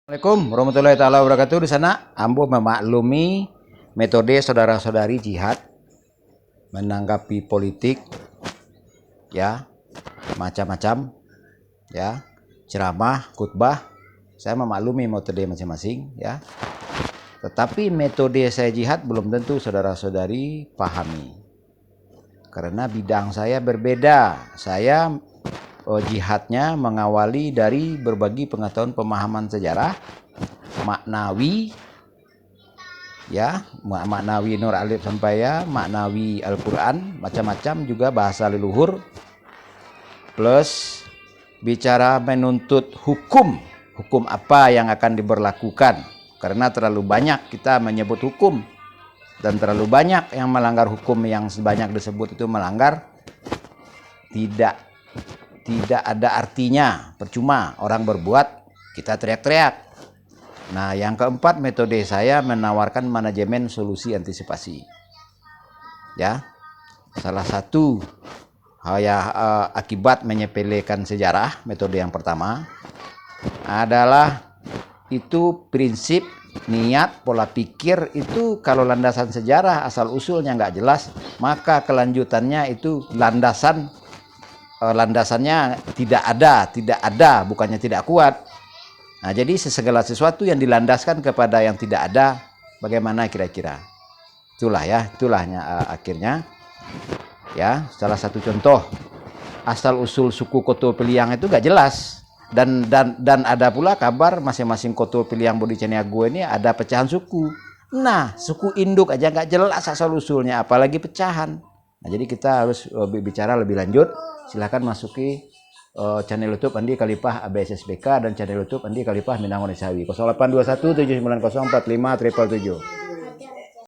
Assalamualaikum warahmatullahi taala wabarakatuh. Di sana Ambo memaklumi metode saudara-saudari jihad menanggapi politik, ya, macam-macam, ya, ceramah, khutbah. Saya memaklumi metode masing-masing, ya. Tetapi metode saya jihad belum tentu saudara-saudari pahami. Karena bidang saya berbeda. Saya jihadnya mengawali dari berbagi pengetahuan pemahaman sejarah, maknawi, ya, maknawi Nur Alif sampai ya, maknawi Al-Quran, macam-macam, juga bahasa leluhur, plus bicara menuntut hukum apa yang akan diberlakukan, karena terlalu banyak kita menyebut hukum dan terlalu banyak yang melanggar hukum. Yang sebanyak disebut itu melanggar, tidak ada artinya, percuma orang berbuat, kita teriak-teriak. Nah, yang keempat, metode saya menawarkan manajemen solusi antisipasi. Ya, salah satu akibat menyepelekan sejarah, metode yang pertama adalah itu prinsip, niat, pola pikir itu kalau landasan sejarah asal usulnya nggak jelas, maka kelanjutannya itu landasannya tidak ada, bukannya tidak kuat. Nah, jadi segala sesuatu yang dilandaskan kepada yang tidak ada, bagaimana kira-kira? Itulahnya akhirnya, ya, salah satu contoh asal usul suku Koto Piliang itu gak jelas, dan ada pula kabar masing-masing Koto Piliang Bodi Caniago ini ada pecahan suku. Nah, suku induk aja gak jelas asal usulnya, apalagi pecahan. Nah, jadi kita harus bicara lebih lanjut. Silahkan masuki channel YouTube Andi Khalifah ABSSBK dan channel YouTube Andi Khalifah Minangun Isawi 0821 790 45 777.